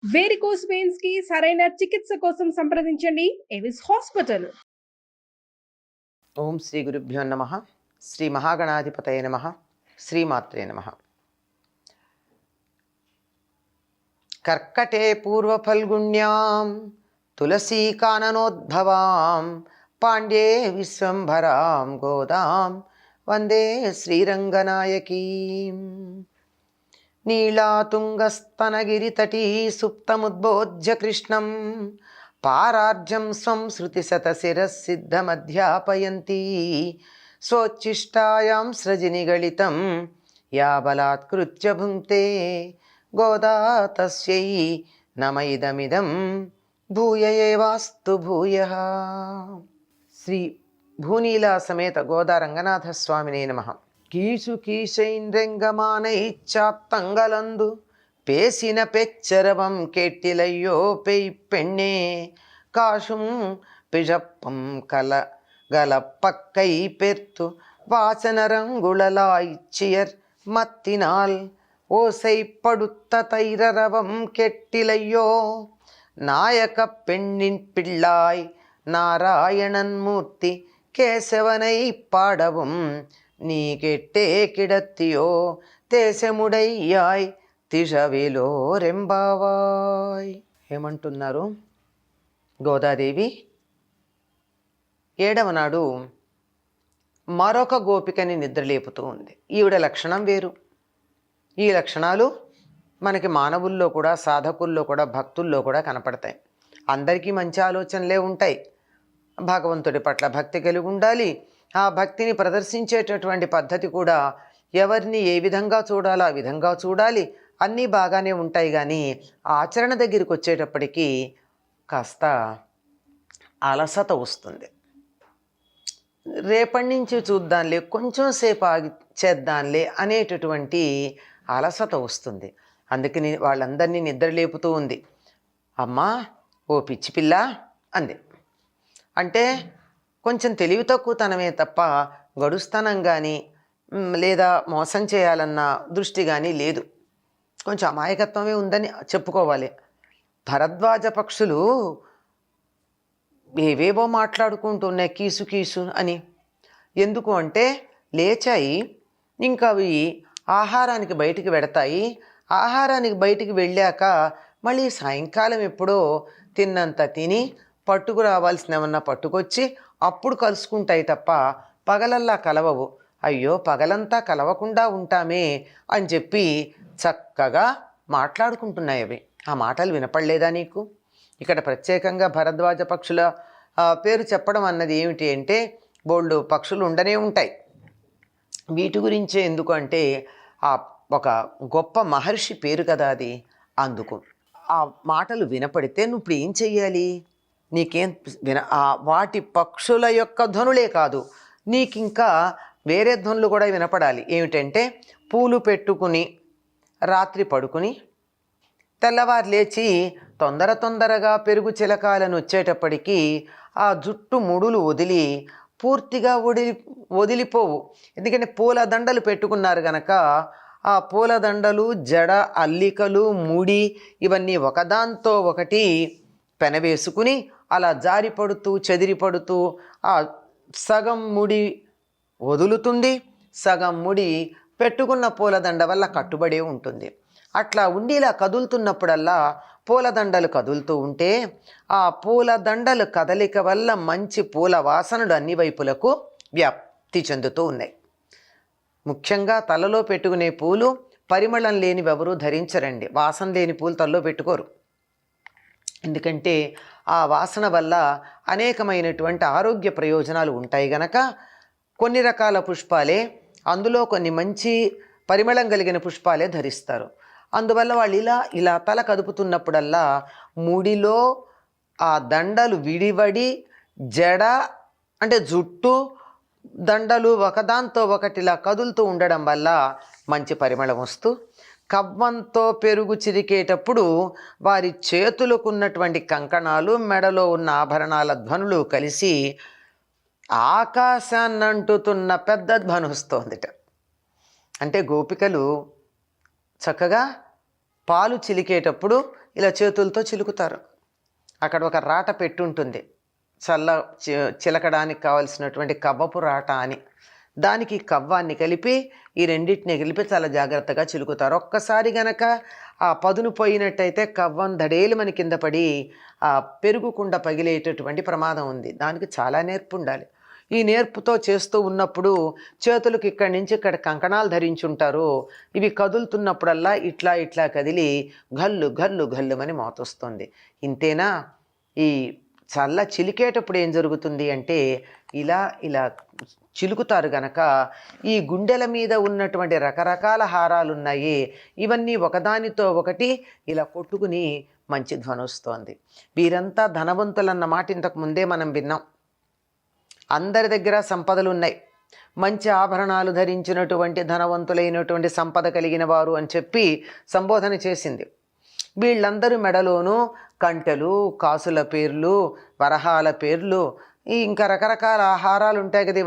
Varicose veins కి సరైన చికిత్స కోసం సంప్రదించండి ఎవిస్ హాస్పిటల్. ఓం శ్రీ గురుభ్యో నమ. శ్రీ మహాగణాధిపతయ నమ. శ్రీమాత్రే నమ. కర్కటే పూర్వఫల్గుణ్యాం తులసీకాననోద్భవాం పాండ్యే విశ్వంభరాం గోదాం వందే శ్రీరంగనాయకీం. నీళాతుంగస్తనగిరితటీ సుప్తముద్బోధ్య కృష్ణం పారార్జం స్వం శృతిశతశిరసిద్ధమధ్యాపయంతి స్వోచ్ఛిష్టాయాం సృజినిగళితం యా బలాత్కృత్య భుంక్తే గోదా తస్యై నమ ఇదమిదం భూయ ఏవాస్తు భూయః. శ్రీ భూనీలా సమేత గోదా రంగనాథ స్వామినే నమః. కీసు కీశైంద్రెంగమానైచ్చాత్తంగలందు பேசின பெச்சரவம் கேட்டிலையோ பெய் பெண்ணே காசும் பிழப்பம் கலப்பக்கை பெர்த்து வாசனரங்குழலாய்ச்சியர் மத்தினால் ஓசைப்படுத்த தைரரவம் கெட்டிலையோ நாயக பெண்ணின் பிள்ளாய் நாராயணன் மூர்த்தி கேசவனை பாடவும் நீ கெட்டே கிடத்தியோ தேசமுடையாய் తిషవిలో రెంబావాయ్. ఏమంటున్నారు గోదాదేవి? ఏడవ నాడు మరొక గోపికని నిద్రలేపుతూ ఉంది. ఈవిడ లక్షణం వేరు. ఈ లక్షణాలు మనకి మానవుల్లో కూడా, సాధకుల్లో కూడా, భక్తుల్లో కూడా కనపడతాయి. అందరికీ మంచి ఆలోచనలే ఉంటాయి. భగవంతుడి పట్ల భక్తి కలిగి ఉండాలి. ఆ భక్తిని ప్రదర్శించేటటువంటి పద్ధతి కూడా ఎవరిని ఏ విధంగా చూడాలో ఆ విధంగా చూడాలి. అన్నీ బాగానే ఉంటాయి, కానీ ఆచరణ దగ్గరికి వచ్చేటప్పటికీ కాస్త అలసత వస్తుంది. రేపటి నుంచి చూద్దాంలే, కొంచెం సేపు ఆగి చేద్దాంలే అనేటటువంటి అలసత వస్తుంది. అందుకని వాళ్ళందరినీ నిద్రలేపుతూ ఉంది. అమ్మా ఓ పిచ్చి పిల్ల అంది. అంటే కొంచెం తెలివి తక్కువతనమే తప్ప గడుస్తనం కానీ లేదా మోసం చేయాలన్న దృష్టి కానీ లేదు. కొంచెం అమాయకత్వమే ఉందని చెప్పుకోవాలి. భరద్వాజ పక్షులు ఏవేవో మాట్లాడుకుంటున్నాయి కీసు కీసు అని. ఎందుకు అంటే లేచాయి, ఇంకా అవి ఆహారానికి బయటికి వెడతాయి. ఆహారానికి బయటికి వెళ్ళాక మళ్ళీ సాయంకాలం ఎప్పుడో తిన్నంత తిని పట్టుకు రావాల్సినవన్నా పట్టుకొచ్చి అప్పుడు కలుసుకుంటాయి తప్ప పగలల్లా కలవవు. అయ్యో పగలంతా కలవకుండా ఉంటామే అని చెప్పి చక్కగా మాట్లాడుకుంటున్నాయి అవి. ఆ మాటలు వినపడలేదా నీకు? ఇక్కడ ప్రత్యేకంగా భరద్వాజ పక్షుల పేరు చెప్పడం అన్నది ఏమిటి అంటే, బోల్డు పక్షులు ఉండనే ఉంటాయి. వీటి గురించే ఎందుకు అంటే ఆ ఒక గొప్ప మహర్షి పేరు కదా అది. అందుకు ఆ మాటలు వినపడితే నువ్వు ఇప్పుడు ఏం చెయ్యాలి? నీకేం వాటి పక్షుల యొక్క ధ్వనులే కాదు, నీకింకా వేరే ధ్వనులు కూడా వినపడాలి. ఏమిటంటే పూలు పెట్టుకుని రాత్రి పడుకుని తెల్లవారు లేచి తొందరగా పెరుగు చిలకాలను వచ్చేటప్పటికీ ఆ జుట్టు ముడులు వదిలి పూర్తిగా వదిలిపోవు. ఎందుకంటే పూల దండలు పెట్టుకున్నారు గనక ఆ పూల దండలు, జడ, అల్లికలు, ముడి ఇవన్నీ ఒకదాంతో ఒకటి పెనవేసుకుని అలా జారిపడుతూ చెదిరిపడుతూ ఆ సగం ముడి వదులుతుంది, సగం ముడి పెట్టుకున్న పూలదండ వల్ల కట్టుబడి ఉంటుంది. అట్లా ఉండి ఇలా కదులుతున్నప్పుడల్లా పూలదండలు కదులుతూ ఉంటే ఆ పూలదండలు కదలిక వల్ల మంచి పూల వాసనలు అన్ని వైపులకు వ్యాప్తి చెందుతూ ఉన్నాయి. ముఖ్యంగా తలలో పెట్టుకునే పూలు పరిమళం లేనివి ఎవరూ ధరించరండి. వాసన లేని పూలు తలలో పెట్టుకోరు. ఎందుకంటే ఆ వాసన వల్ల అనేకమైనటువంటి ఆరోగ్య ప్రయోజనాలు ఉంటాయి గనక కొన్ని రకాల పుష్పాలే, అందులో కొన్ని మంచి పరిమళం కలిగిన పుష్పాలే ధరిస్తారు. అందువల్ల వాళ్ళు ఇలా తల కదుపుతున్నప్పుడల్లా ముడిలో ఆ దండలు విడివడి జడ అంటే జుట్టు దండలు ఒకదాంతో ఒకటిలా కదులుతూ ఉండడం వల్ల మంచి పరిమళం వస్తూ, కవ్వంతో పెరుగు చిరికేటప్పుడు వారి చేతులకు ఉన్నటువంటి కంకణాలు, మెడలో ఉన్న ఆభరణాల ధ్వనులు కలిసి ఆకాశాన్ని అంటుతున్న పెద్ద ధ్వని వస్తోందిట. అంటే గోపికలు చక్కగా పాలు చిలికేటప్పుడు ఇలా చేతులతో చిలుకుతారు. అక్కడ ఒక రాట పెట్టుంటుంది, చిలకడానికి కావలసినటువంటి కవ్వపు రాట అని. దానికి కవ్వాన్ని కలిపి ఈ రెండింటిని కలిపి చాలా జాగ్రత్తగా చిలుకుతారు. ఒక్కసారి గనక ఆ పదును పోయినట్టయితే కవ్వం దడేలు మన కింద పడి ఆ పెరుగుకుండా పగిలేటటువంటి ప్రమాదం ఉంది. దానికి చాలా నేర్పు ఉండాలి. ఈ నేర్పుతో చేస్తూ ఉన్నప్పుడు చేతులకు ఇక్కడి నుంచి ఇక్కడ కంకణాలు ధరించుంటారు. ఇవి కదులుతున్నప్పుడల్లా ఇట్లా ఇట్లా కదిలి గల్లు గల్లు గల్లుమని మోతొస్తుంది. ఇంతేనా? ఈ చల్ల చిలికేటప్పుడు ఏం జరుగుతుంది అంటే ఇలా ఇలా చిలుకుతారు గనక ఈ గుండెల మీద ఉన్నటువంటి రకరకాల హారాలు ఉన్నాయి, ఇవన్నీ ఒకదానితో ఒకటి ఇలా కొట్టుకుని మంచి ధ్వని వస్తోంది. వీరంతా ధనవంతులన్న మాట ఇంతకు ముందే మనం విన్నాం. అందరి దగ్గర సంపదలు ఉన్నాయి, మంచి ఆభరణాలు ధరించినటువంటి ధనవంతులైనటువంటి సంపద కలిగిన వారు అని చెప్పి సంబోధన చేసింది. వీళ్ళందరూ మెడలోనూ కంటెలు, కాసుల పేర్లు, వరహాల పేర్లు, ఇంకా రకరకాల హారాలు ఉంటాయి కదా,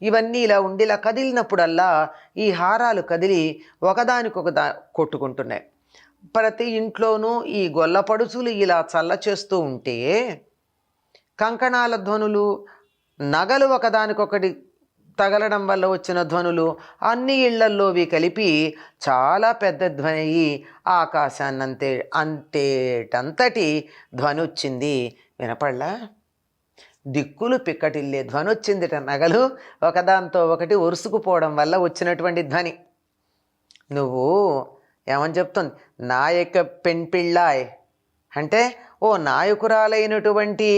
ఇవన్నీ ఇలా ఉండి ఇలా కదిలినప్పుడల్లా ఈ హారాలు కదిలి ఒకదానికొకదా కొట్టుకుంటున్నాయి. ప్రతి ఇంట్లోనూ ఈ గొల్లపడుచులు ఇలా చల్ల చేస్తూ ఉంటే కంకణాల ధ్వనులు, నగలు ఒకదానికొకటి తగలడం వల్ల వచ్చిన ధ్వనులు అన్ని ఇళ్లల్లోవి కలిపి చాలా పెద్ద ధ్వని అయ్యి ఆకాశాన్నంతే అంతేటంతటి ధ్వని వచ్చింది. వినపడలా? దిక్కులు పిక్కటిల్లే ధ్వని వచ్చిందిట. నగలు ఒకదాంతో ఒకటి ఒరుసుకుపోవడం వల్ల వచ్చినటువంటి ధ్వని. నువ్వు ఏమని చెప్తుంది? నాయక పెన్పిళ్ళాయ్ అంటే ఓ నాయకురాలైనటువంటి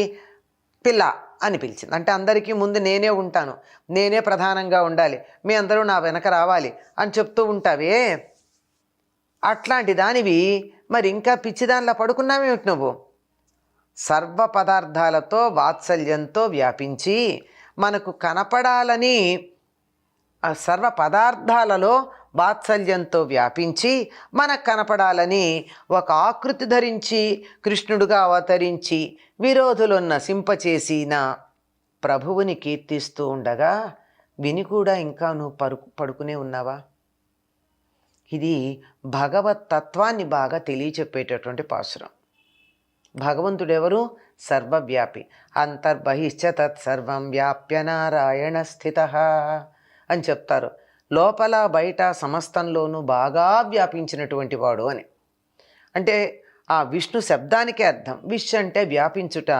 పిల్ల అని పిలిచింది. అంటే అందరికీ ముందు నేనే ఉంటాను, నేనే ప్రధానంగా ఉండాలి, మీ అందరూ నా వెనక రావాలి అని చెప్తూ ఉంటావే, అట్లాంటి దానివి మరి ఇంకా పిచ్చిదానిలా పడుకున్నావేమిటి నువ్వు? సర్వ పదార్థాలతో వాత్సల్యంతో వ్యాపించి మనకు కనపడాలని, ఆ సర్వ పదార్థాలలో వాత్సల్యంతో వ్యాపించి మనకు కనపడాలని ఒక ఆకృతి ధరించి కృష్ణుడుగా అవతరించి విరోధులను నశింపచేసిన ప్రభువుని కీర్తిస్తూ ఉండగా విని కూడా ఇంకా నువ్వు పడుకునే ఉన్నావా? ఇది భగవత్ తత్వాన్ని బాగా తెలియచెప్పేటటువంటి పాసురం. భగవంతుడెవరు? సర్వవ్యాపి. అంతర్బహిశ్చ తత్సర్వం వ్యాప్య నారాయణ స్థితః అని చెప్తారు. లోపల బయట సమస్తంలోనూ బాగా వ్యాపించినటువంటి వాడు అని. అంటే ఆ విష్ణు శబ్దానికే అర్థం. విష్ అంటే వ్యాపించుట,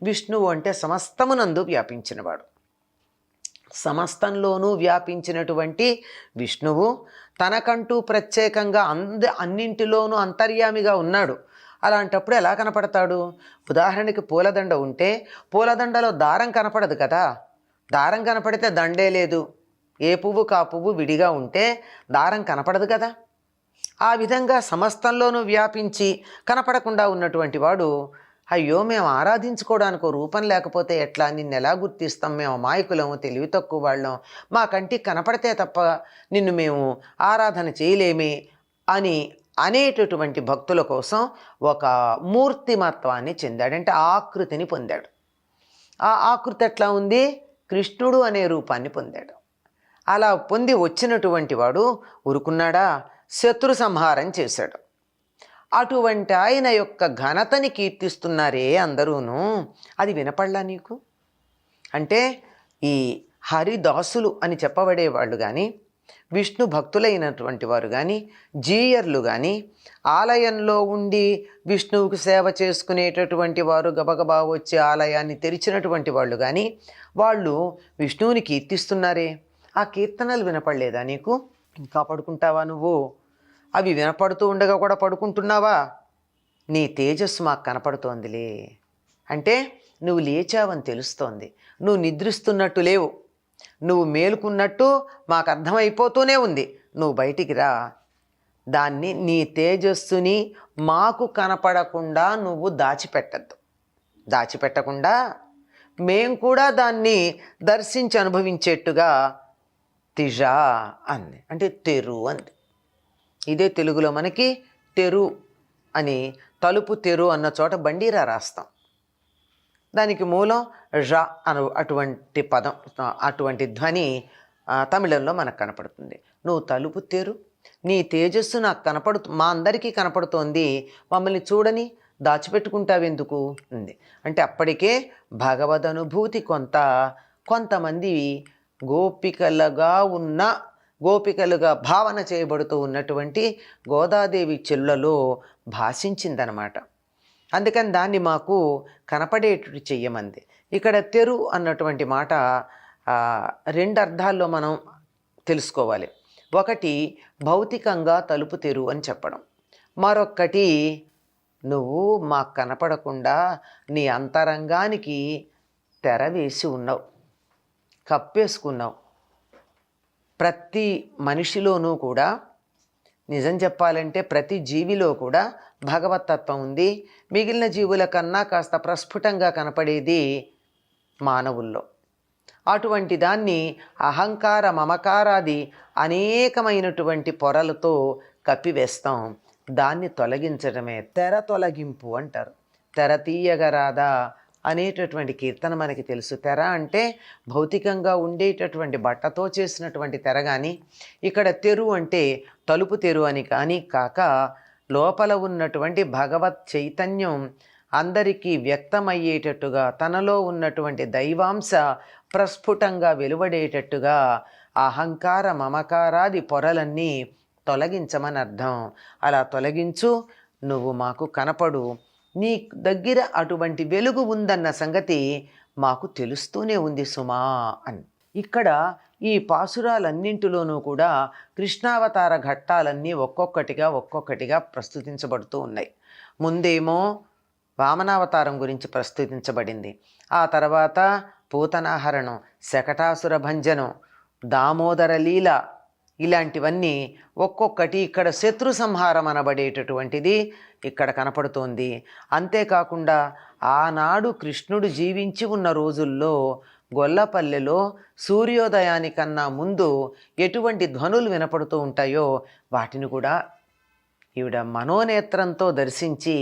విష్ణువు అంటే సమస్తమునందు వ్యాపించినవాడు. సమస్తంలోనూ వ్యాపించినటువంటి విష్ణువు తనకంటూ ప్రత్యేకంగా అన్నింటిలోనూ అంతర్యామిగా ఉన్నాడు. అలాంటప్పుడు ఎలా కనపడతాడు? ఉదాహరణకి పూలదండ ఉంటే పూలదండలో దారం కనపడదు కదా. దారం కనపడితే దండే లేదు. ఏ పువ్వు కా పువ్వు విడిగా ఉంటే దారం కనపడదు కదా. ఆ విధంగా సమస్తంలోనూ వ్యాపించి కనపడకుండా ఉన్నటువంటి వాడు, అయ్యో మేము ఆరాధించుకోవడానికి రూపం లేకపోతే ఎట్లా, నిన్ను ఎలా గుర్తిస్తాం, మేము అమాయకులము, తెలివి తక్కువ వాళ్ళం, మా కంటికి కనపడితే తప్ప నిన్ను మేము ఆరాధన చేయలేమే అని అనేటటువంటి భక్తుల కోసం ఒక మూర్తిమత్వాన్ని చెందాడు. అంటే ఆకృతిని పొందాడు. ఆ ఆకృతి ఎట్లా ఉంది? కృష్ణుడు అనే రూపాన్ని పొందాడు. అలా పొంది వచ్చినటువంటి వాడు ఊరుకున్నాడా? శత్రు సంహారం చేశాడు. అటువంటి ఆయన యొక్క ఘనతని కీర్తిస్తున్నారే అందరూను. అది వినపడలా నీకు? అంటే ఈ హరిదాసులు అని చెప్పబడేవాళ్ళు కానీ, విష్ణు భక్తులైనటువంటి వారు కానీ, జీయర్లు కానీ, ఆలయంలో ఉండి విష్ణువుకు సేవ చేసుకునేటటువంటి వారు, గబగబా వచ్చి ఆలయాన్ని తెరిచినటువంటి వాళ్ళు కానీ, వాళ్ళు విష్ణువుని కీర్తిస్తున్నారే. ఆ కీర్తనలు వినపడలేదా నీకు? ఇంకా పడుకుంటావా నువ్వు? అవి వినపడుతూ ఉండగా కూడా పడుకుంటున్నావా? నీ తేజస్సు మాకు కనపడుతోందిలే. అంటే నువ్వు లేచావని తెలుస్తోంది. నువ్వు నిద్రిస్తున్నట్టు లేవు, నువ్వు మేలుకున్నట్టు మాకు అర్థమైపోతూనే ఉంది. నువ్వు బయటికి రా. దాన్ని, నీ తేజస్సుని మాకు కనపడకుండా నువ్వు దాచిపెట్టకుండా మేం కూడా దాన్ని దర్శించి అనుభవించేట్టుగా తిజా అంది. అంటే తెరు అంది. ఇదే తెలుగులో మనకి తెరు అని, తలుపు తెరు అన్న చోట బండీరా రాస్తాం. దానికి మూలం ఝ అటువంటి పదం, అటువంటి ధ్వని తమిళంలో మనకు కనపడుతుంది. నువ్వు తలుపు తెరు, నీ తేజస్సు నాకు మా అందరికీ కనపడుతోంది, మమ్మల్ని చూడని దాచిపెట్టుకుంటావెందుకు ఉంది. అంటే అప్పటికే భగవద్ అనుభూతి కొంతమంది గోపికలుగా భావన చేయబడుతూ ఉన్నటువంటి గోదాదేవి చెల్లలో భాషించిందనమాట. అందుకని దాన్ని మాకు కనపడేటట్టు చెయ్యమంది. ఇక్కడ తెరు అన్నటువంటి మాట రెండు అర్థాల్లో మనం తెలుసుకోవాలి. ఒకటి భౌతికంగా తలుపు తెరు అని చెప్పడం, మరొక్కటి నువ్వు మాకు కనపడకుండా నీ అంతరంగానికి తెర వేసి ఉన్నావు, కప్పేసుకున్నావు. ప్రతి మనిషిలోనూ కూడా, నిజం చెప్పాలంటే ప్రతి జీవిలో కూడా భగవతత్వం ఉంది. మిగిలిన జీవుల కన్నా కాస్త ప్రస్ఫుటంగా కనపడేది మానవుల్లో. అటువంటి దాన్ని అహంకార మమకారాది అనేకమైనటువంటి పొరలతో కప్పివేస్తాం. దాన్ని తొలగించడమే తెర తొలగింపు అంటారు. తెర తీయగరాదా అనేటటువంటి కీర్తన మనకి తెలుసు. తెర అంటే భౌతికంగా ఉండేటటువంటి బట్టతో చేసినటువంటి తెర కానీ, ఇక్కడ తెరు అంటే తలుపు తెరు అని కానీ కాక, లోపల ఉన్నటువంటి భగవత్ చైతన్యం అందరికీ వ్యక్తమయ్యేటట్టుగా, తనలో ఉన్నటువంటి దైవాంశ ప్రస్ఫుటంగా వెలువడేటట్టుగా అహంకార మమకారాది పొరలన్నీ తొలగించమని అర్థం. అలా తొలగించు, నువ్వు మాకు కనపడు, నీ దగ్గర అటువంటి వెలుగు ఉందన్న సంగతి మాకు తెలుస్తూనే ఉంది సుమా అని. ఇక్కడ ఈ పాసురాలన్నింటిలోనూ కూడా కృష్ణావతార ఘట్టాలన్నీ ఒక్కొక్కటిగా ప్రస్తుతించబడుతూ ఉన్నాయి. ముందేమో వామనావతారం గురించి ప్రస్తుతించబడింది, ఆ తర్వాత పూతనాహరణం, శకటాసుర భంజనం, దామోదర లీల, ఇలాంటివన్నీ ఒక్కొక్కటి. ఇక్కడ శత్రు సంహారం అనబడేటటువంటిది ఇక్కడ కనపడుతోంది. అంతేకాకుండా ఆనాడు కృష్ణుడు జీవించి ఉన్న రోజుల్లో గొల్లపల్లెలో సూర్యోదయానికన్నా ముందు ఎటువంటి ధ్వనులు వినపడుతూ ఉంటాయో వాటిని కూడా ఈవిడ మనోనేత్రంతో దర్శించి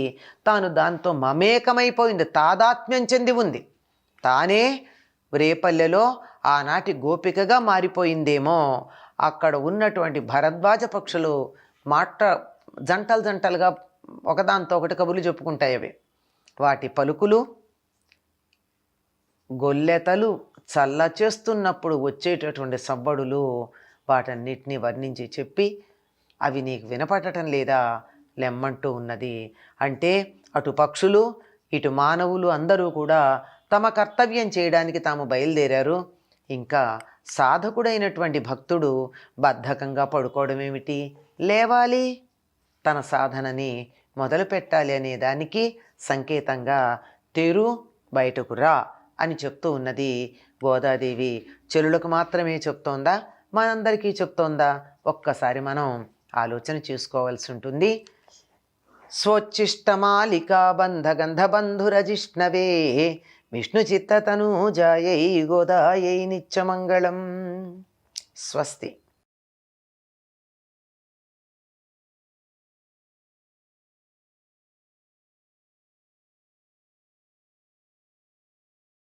తాను దాంతో మమేకమైపోయింది, తాదాత్మ్యం చెంది ఉంది. తానే రేపల్లెలో ఆనాటి గోపికగా మారిపోయిందేమో. అక్కడ ఉన్నటువంటి భరద్వాజ పక్షులు జంటలుగా ఒకదాంతో ఒకటి కబుర్లు చెప్పుకుంటాయి. అవి వాటి పలుకులు, గొల్లెతలు చల్ల చేస్తున్నప్పుడు వచ్చేటటువంటి సవ్వడులు, వాటన్నిటినీ వర్ణించి చెప్పి, అవి నీకు వినపడటం లేదా లెమ్మంటూ ఉన్నది. అంటే అటు పక్షులు ఇటు మానవులు అందరూ కూడా తమ కర్తవ్యం చేయడానికి తాము బయలుదేరారు. ఇంకా సాధకుడైనటువంటి భక్తుడు బద్ధకంగా పడుకోవడం ఏమిటి, లేవాలి, తన సాధనని మొదలు పెట్టాలి అనే దానికి సంకేతంగా తెరు, బయటకు రా అని చెప్తూ ఉన్నది గోదాదేవి. చెలులకు మాత్రమే చెప్తోందా, మనందరికీ చెప్తోందా? ఒక్కసారి మనం ఆలోచన చేసుకోవాల్సి ఉంటుంది. స్వోచ్ఛిష్టమాలికా బంధగంధబంధురజిష్ణవే విష్ణుచిత్తతనూజాయై గోదాయై నిత్యమంగళం. స్వస్తి.